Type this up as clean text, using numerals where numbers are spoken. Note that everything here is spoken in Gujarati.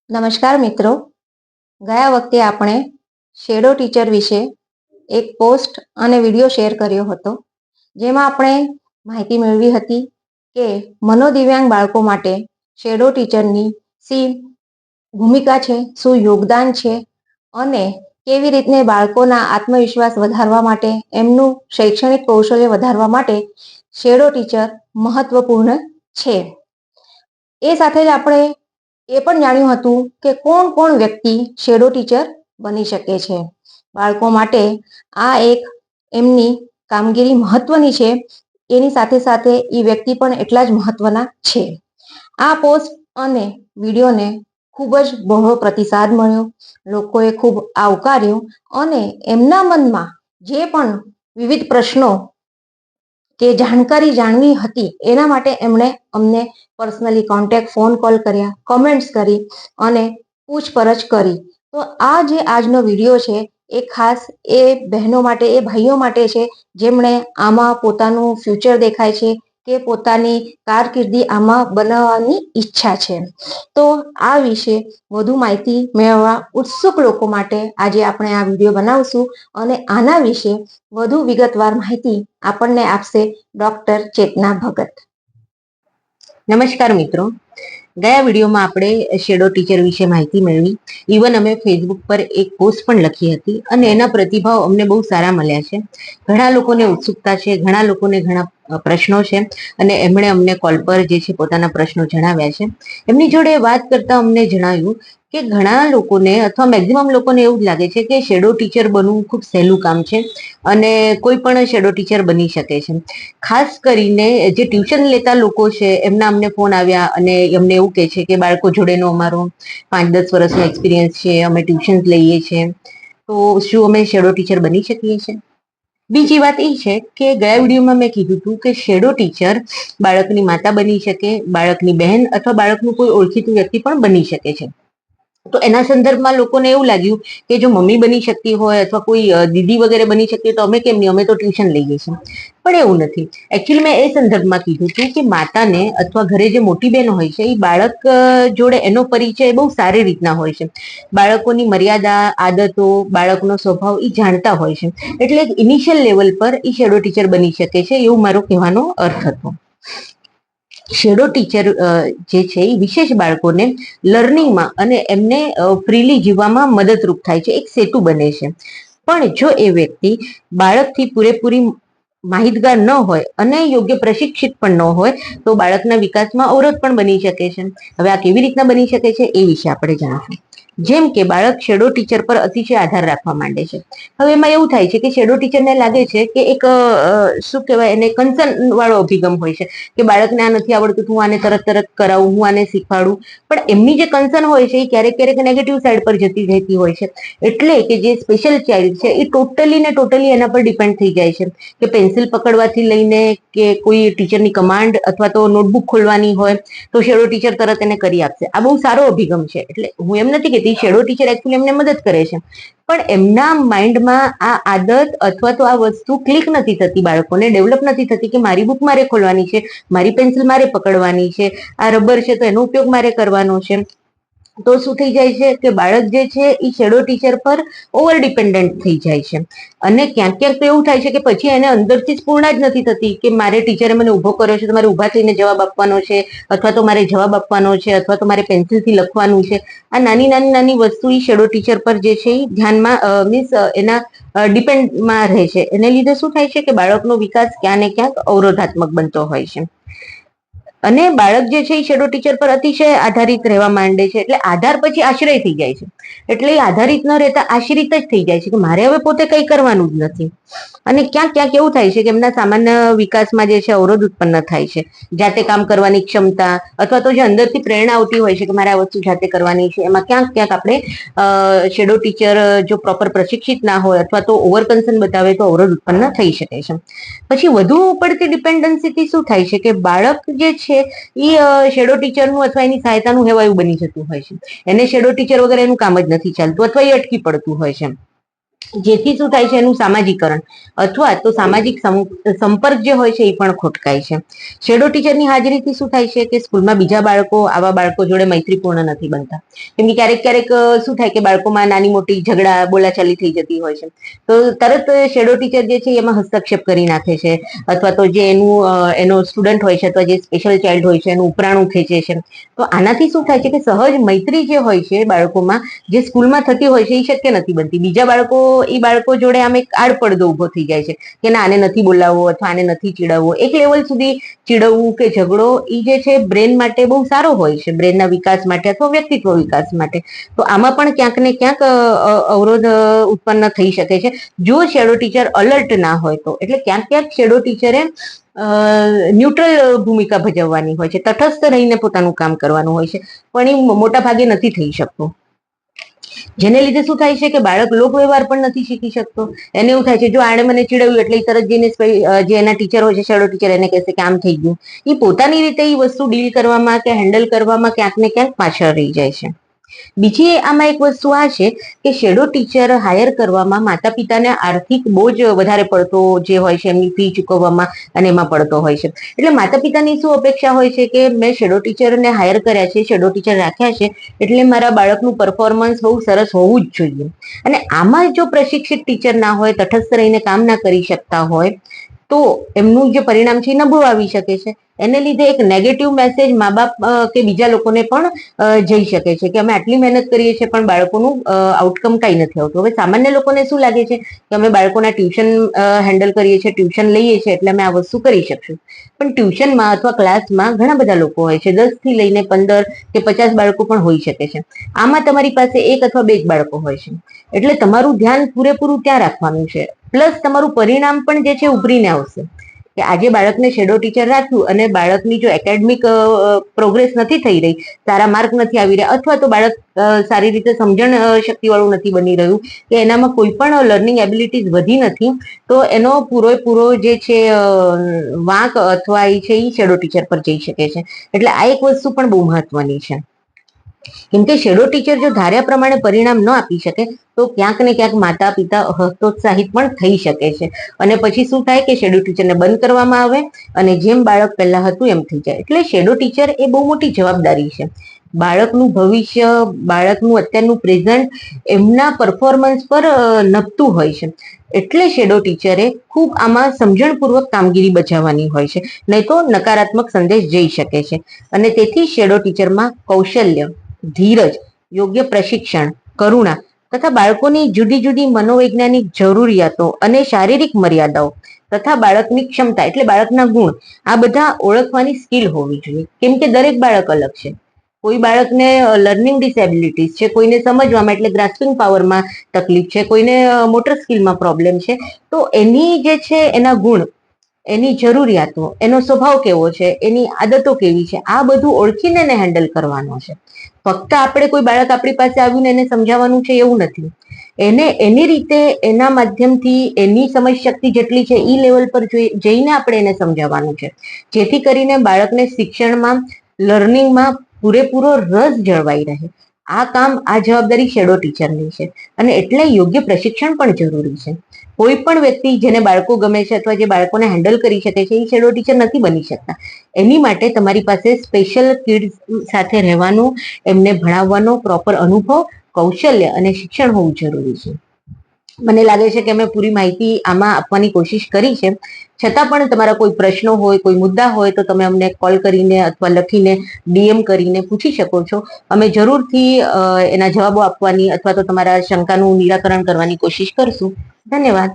નમસ્કાર મિત્રો, ગયા વખતે આપણે શેડો ટીચર વિશે એક પોસ્ટ અને વિડીયો શેર કર્યો હતો, જેમાં આપણે માહિતી મેળવી હતી કે મનોદિવ્યાંગ બાળકો માટે શેડો ટીચરની શી ભૂમિકા છે, શું યોગદાન છે અને કેવી રીતે બાળકોના આત્મવિશ્વાસ વધારવા માટે, એમનું શૈક્ષણિક કૌશલ્ય વધારવા માટે શેડો ટીચર મહત્વપૂર્ણ છે। એ સાથે જ આપણે એ પણ જાણ્યું હતું કે કોણ કોણ વ્યક્તિ શેડો ટીચર બની શકે છે। બાળકો માટે આ એક એમની કામગીરી મહત્વની છે, એની સાથે સાથે એ વ્યક્તિ પણ એટલા જ મહત્વના છે। આ પોસ્ટ અને વિડીયોને ખૂબ જ બહોળો પ્રતિસાદ મળ્યો, લોકોએ ખૂબ આવકાર્યો અને એમના મનમાં જે પણ વિવિધ પ્રશ્નો કે જાણકારી જાણવી હતી એના માટે એમણે અમને પર્સનલી કોન્ટેક્ટ, ફોન કોલ કર્યા, કમેન્ટ્સ કરી અને પૂછપરછ કરી। તો આ જે આજનો વિડીયો છે એ ખાસ એ બહેનો માટે, એ ભાઈઓ માટે છે જેમણે આમાં પોતાનું ફ્યુચર દેખાય છે કે પોતાની કારકિર્દી આમાં બનાવવાની ઈચ્છા છે। તો આ વિશે વધુ માહિતી મેળવવા ઉત્સુક લોકો માટે આજે આપણે આ વિડીયો બનાવશું અને આના વિશે વધુ વિગતવાર માહિતી આપણને આપશે ડોક્ટર ચેતના ભગત। નમસ્કાર મિત્રો, ગયા વિડીયોમાં આપણે શેડો ટીચર વિશે માહિતી મેળવી। ઇવન અમે ફેસબુક પર એક પોસ્ટ પણ લખી હતી અને એના પ્રતિભાવ અમને બહુ સારા મળ્યા છે। ઘણા લોકોને ઉત્સુકતા છે, ઘણા લોકોને ઘણા પ્રશ્નો છે અને એમણે અમને કોલ પર જે છે પોતાના પ્રશ્નો જણાવ્યા છે। એમની જોડે વાત કરતા અમને જણાવ્યું કે ઘણા લોકોને અથવા મેક્ઝિમમ લોકોને એવું જ લાગે છે કે શેડો ટીચર બનવું ખૂબ સહેલું કામ છે અને કોઈ પણ શેડો ટીચર બની શકે છે। ખાસ કરીને જે ટ્યુશન લેતા લોકો છે એમના અમને ફોન આવ્યા અને અમને એવું કહે છે કે બાળકો જોડેનો અમારો 5-10 વર્ષનો એક્સપિરિયન્સ છે, અમે ટ્યુશન લઈએ છીએ, તો શું અમે શેડો ટીચર બની શકીએ છીએ? બીજી વાત એ છે કે ગયા વિડીયોમાં મેં કીધું હતું કે શેડો ટીચર બાળકની માતા બની શકે, બાળકની બહેન અથવા બાળકનું કોઈ ઓળખીતું વ્યક્તિ પણ બની શકે છે। તો એના સંદર્ભમાં લોકોને એવું લાગ્યું કે જો મમ્મી બની શકતી હોય અથવા કોઈ દીદી વગેરે બની શકતી હોય તો અમે કેમ નહીં, અમે તો ટ્યુશન લઈએ છીએ। પણ એવું નથી। એકચ્યુઅલી મેં એ સંદર્ભમાં કીધું હતું કે માતાને અથવા ઘરે જે મોટી બહેન હોય છે એ બાળક જોડે એનો પરિચય બહુ સારી રીતના હોય છે। બાળકોની મર્યાદા, આદતો, બાળકનો સ્વભાવ એ જાણતા હોય છે, એટલે ઇનિશિયલ લેવલ પર એ શેડો ટીચર બની શકે છે, એવું મારો કહેવાનો અર્થ હતો। શેડો ટીચર જે છે એ વિશેષ બાળકોને લર્નિંગમાં અને એમને ફ્રીલી જીવવામાં મદદરૂપ થાય છે, એક સેતુ બને છે। પણ જો એ વ્યક્તિ બાળકથી પૂરેપૂરી માહિતગાર ન હોય અને યોગ્ય પ્રશિક્ષિત પણ ન હોય તો બાળકના વિકાસમાં અવરોધ પણ બની શકે છે। હવે આ કેવી રીતના બની શકે છે એ વિશે આપણે જાણીશું। જેમ કે બાળક શેડો ટીચર પર અતિશય આધાર રાખવા માંડે છે। હવે એમાં એવું થાય છે કે શેડો ટીચરને લાગે છે કે એક શું કહેવાય, એને કન્સર્ન વાળો અભિગમ હોય છે કે બાળકને આ નથી આવડતું, હું આને તરત કરાવું, હું આને શીખવાડું। પણ એમની જે કન્સર્ન હોય છે એ ક્યારેક ક્યારેક નેગેટિવ સાઈડ પર જતી રહેતી હોય છે, એટલે કે જે સ્પેશિયલ ચાઇલ્ડ છે એ ટોટલી એના પર ડિપેન્ડ થઈ જાય છે કે પેન્સિલ પકડવાથી લઈને કે કોઈ ટીચરની કમાન્ડ અથવા તો નોટબુક ખોલવાની હોય તો શેડો ટીચર તરત એને કરી આપશે। આ બહુ સારો અભિગમ છે, એટલે હું એમ નથી કહેતી શેડો ટીચર એકચ્યુઅલી એમને મદદ કરે છે, પણ એમના માઇન્ડમાં આ આદત અથવા તો આ વસ્તુ ક્લિક નથી થતી, બાળકોને ડેવલપ નથી થતી કે મારી બુક મારે ખોલવાની છે, મારી પેન્સિલ મારે પકડવાની છે, આ રબર છે તો એનો ઉપયોગ મારે કરવાનો છે। તો શું થઈ જાય છે કે બાળક જે છે એ શેડો ટીચર પર ઓવર ડિપેન્ડન્ટ થઈ જાય છે અને ક્યાંક ક્યાંક તો એવું થાય છે કે પછી એને અંદરથી જ પૂર્ણ જ નથી થતી કે મારે ટીચરે મને ઊભો કર્યો છે તો મારે ઊભા થઈને જવાબ આપવાનો છે, અથવા તો મારે જવાબ આપવાનો છે, અથવા તો મારે પેન્સિલથી લખવાનું છે। આ નાની વસ્તુ એ શેડો ટીચર પર જે છે એ ધ્યાનમાં મીન્સ એના ડિપેન્ડમાં રહે છે। એને લીધે શું થાય છે કે બાળકનો વિકાસ ક્યાં ને ક્યાંક અવરોધાત્મક બનતો હોય છે અને બાળક જે છે એ શેડો ટીચર પર અતિશય આધારિત રહેવા માંડે છે, એટલે આધાર પછી આશ્રય થઈ જાય છે। એટલે એ આધારિત ન રહેતા આશ્રિત જ થઈ જાય છે કે મારે હવે પોતે કંઈ કરવાનું જ નથી અને ક્યાંક એવું થાય છે કે એમના સામાન્ય વિકાસમાં જે છે અવરોધ ઉત્પન્ન થાય છે। જાતે કામ કરવાની ક્ષમતા અથવા તો જે અંદરથી પ્રેરણા આવતી હોય છે કે મારે આ વસ્તુ જાતે કરવાની છે, એમાં ક્યાંક આપણે શેડો ટીચર જો પ્રોપર પ્રશિક્ષિત ના હોય અથવા તો ઓવર કન્સર્ન બતાવે તો અવરોધ ઉત્પન્ન થઈ શકે છે। પછી વધુ પડતી ડિપેન્ડન્સીથી શું થાય છે કે બાળક જે છે એ શેડો ટીચરનું અથવા એની સહાયતાનું હેવાયું બની જતું હોય છે। એને શેડો ટીચર વગર એનું કામ જ નથી ચાલતું અથવા એ અટકી પડતું હોય છે। જેથી શું થાય છે, એનું સામાજિકરણ અથવા તો સામાજિક સંપર્ક જે હોય છે એ પણ ખોટકાય છે. શેડો ટીચરની હાજરીથી શું થાય છે કે સ્કૂલમાં બીજા બાળકો આવા બાળકો જોડે મૈત્રીપૂર્ણ નથી બનતા. કેમ કે ક્યારેક ક્યારેક શું થાય કે બાળકોમાં નાની મોટી ઝઘડા બોલાચાલી થઈ જતી હોય છે, તો તરત શેડો ટીચર જે છે એમાં હસ્તક્ષેપ કરી નાખે છે, અથવા તો જે એનો સ્ટુડન્ટ હોય છે અથવા જે સ્પેશિયલ ચાઇલ્ડ હોય છે એનું ઉપરાણું ખેંચે છે. તો આનાથી શું થાય છે કે સહજ મૈત્રી જે હોય છે બાળકોમાં, જે સ્કૂલમાં થતી હોય છે એ શક્ય નથી બનતી. બીજા બાળકો જોડે આમ એક આડપડદો ઉભો થઈ જાય છે કે ના આને નથી બોલાવવો અથવા આને નથી ચીડવવો. એક લેવલ સુધી ચીડવવું કે ઝઘડો એ જે છે બ્રેન માટે બહુ સારો હોય છે, બ્રેનના વિકાસ માટે અથવા વ્યક્તિત્વ વિકાસ માટે. તો આમાં પણ ક્યાંક ને ક્યાંક અવરોધ ઉત્પન્ન થઈ શકે છે જો શેડો ટીચર અલર્ટ ના હોય તો. એટલે ક્યાંક ક્યાંક શેડો ટીચરે ન્યુટ્રલ ભૂમિકા ભજવવાની હોય છે, તટસ્થ રહીને પોતાનું કામ કરવાનું હોય છે, પણ એ મોટા ભાગે નથી થઈ શકતું. જેને લીધે શું થાય છે કે બાળક લોક વ્યવહાર પણ નથી શીખી શકતો. એને એવું થાય છે જો આણે મને ચીડવ્યું એટલે તરત જઈને જે એના ટીચર હોય છે, શેડો ટીચર, એને કહેશે કે આમ થઈ ગયું. એ પોતાની રીતે એ વસ્તુ ડીલ કરવામાં કે હેન્ડલ કરવામાં ક્યાંક ને ક્યાંક પાછળ રહી જાય છે. બીજી આમાં એક વસ્તુ આ છે કે શેડો ટીચર હાયર કરવામાં માતા પિતાને આર્થિક બોજ વધારે પડતો જે હોય છે એમની ફી ચૂકવવામાં અને એમાં પડતો હોય છે. એટલે માતા પિતાની શું અપેક્ષા હોય છે કે મેં શેડો ટીચરને હાયર કર્યા છે, શેડો ટીચર રાખ્યા છે, એટલે મારા બાળકનું પરફોર્મન્સ બહુ સરસ હોવું જ જોઈએ. અને આમાં જો પ્રશિક્ષિત ટીચર ના હોય, તટસ્થ રહીને કામ ના કરી શકતા હોય, તો એમનું જે પરિણામ છે એ નબળું આવી શકે છે. એને લીધે એક નેગેટિવ મેસેજ મા બાપ કે બીજા લોકોને પણ જઈ શકે છે કે અમે આટલી મહેનત કરીએ છીએ પણ બાળકોનું આઉટકમ કઈ નથી આવતું. હવે સામાન્ય લોકોને શું લાગે છે કે અમે બાળકોના ટ્યુશન હેન્ડલ કરીએ છીએ, ટ્યુશન લઈએ છીએ એટલે અમે આ વસ્તુ કરી શકશું. પણ ટ્યુશનમાં અથવા ક્લાસમાં ઘણા બધા લોકો હોય છે, 10 થી લઈને 15 કે 50 બાળકો પણ હોઈ શકે છે. આમાં તમારી પાસે એક અથવા બે જ બાળકો હોય છે, એટલે તમારું ધ્યાન પૂરેપૂરું ત્યાં રાખવાનું છે. પ્લસ તમારું પરિણામ પણ જે છે ઉભરીને આવશે કે આજે બાળકને શેડો ટીચર રાખ્યું અને બાળકની જો એકેડમિક પ્રોગ્રેસ નથી થઈ રહી, સારા માર્ક નથી આવી રહ્યા, અથવા તો બાળક સારી રીતે સમજણ શક્તિવાળું નથી બની રહ્યું, કે એનામાં કોઈ પણ લર્નિંગ એબિલિટીઝ વધી નથી, તો એનો પૂરેપૂરો જે છે વાંક અથવા એ છે એ શેડો ટીચર પર જઈ શકે છે. એટલે આ એક વસ્તુ પણ બહુ મહત્વની છે. કેમ કે શેડો ટીચર જો ધાર્યા પ્રમાણે પરિણામ ન આપી શકે તો ક્યાંક ને ક્યાંક માતા પિતા હતોત્સાહિત પણ થઈ શકે છે. અને પછી શું થાય કે શેડો ટીચરને બંધ કરવામાં આવે અને જેમ બાળક પહેલા હતું એમ થઈ જાય. એટલે શેડો ટીચર એ બહુ મોટી જવાબદારી છે. બાળકનું ભવિષ્ય, બાળકનું અત્યારનું પ્રેઝન્ટ એમના પરફોર્મન્સ પર નભતું હોય છે. એટલે શેડો ટીચરે ખૂબ આમાં સમજણપૂર્વક કામગીરી બજાવવાની હોય છે, નહીં તો નકારાત્મક સંદેશ જઈ શકે છે. અને તેથી શેડો ટીચરમાં કૌશલ્ય, ધીરજ, યોગ્ય પ્રશિક્ષણ, કરુણા તથા બાળકોની જુદી જુદી મનોવૈજ્ઞાનિક જરૂરિયાતો અને શારીરિક મર્યાદાઓ તથા બાળકની ક્ષમતા એટલે બાળકના ગુણ, આ બધા ઓળખવાની સ્કિલ હોવી જોઈએ. કેમ કે દરેક બાળક અલગ છે. કોઈ બાળકને લર્નિંગ ડિસેબિલિટીઝ છે, કોઈને સમજવામાં એટલે ગ્રાસ્પિંગ પાવરમાં તકલીફ છે, કોઈને મોટર સ્કિલમાં પ્રોબ્લેમ છે. તો એની જે છે એના ગુણ, એની જરૂરિયાતો, એનો સ્વભાવ કેવો છે, એની આદતો કેવી છે, આ બધું ઓળખીને એને હેન્ડલ કરવાનો છે. ફક્ત આપણે કોઈ બાળક આપણી પાસે આવીને એને સમજાવવાનું છે એવું નથી. એને એની રીતે, એના માધ્યમથી, એની સમજ શક્તિ જેટલી છે એ લેવલ પર જઈને આપણે એને સમજાવવાનું છે, જેથી કરીને બાળકને શિક્ષણમાં, લર્નિંગમાં પૂરેપૂરો રસ જળવાઈ રહે. આ કામ, આ જવાબદારી શેડો ટીચરની છે. અને એટલે યોગ્ય પ્રશિક્ષણ પણ જરૂરી છે. કોઈ પણ વ્યક્તિ જેને બાળકો ગમે છે અથવા જે બાળકોને હેન્ડલ કરી શકે છે એ શેડો ટીચર નથી બની શકતા. એની માટે તમારી પાસે સ્પેશિયલ કિડ્સ સાથે રહેવાનું, એમને ભણાવવાનો પ્રોપર અનુભવ, કૌશલ્ય અને શિક્ષણ હોવું જરૂરી છે. મને લાગે છે કે અમે પૂરી માહિતી આમાં આપવાની કોશિશ કરી છે. છતાં પણ તમારા કોઈ પ્રશ્નો હોય, કોઈ મુદ્દા હોય તો તમે અમને કોલ કરીને અથવા લખીને DM કરીને પૂછી શકો છો. અમે જરૂરથી એના જવાબો આપવાની અથવા તો તમારા શંકાનું નિરાકરણ કરવાની કોશિશ કરશું. ધન્યવાદ.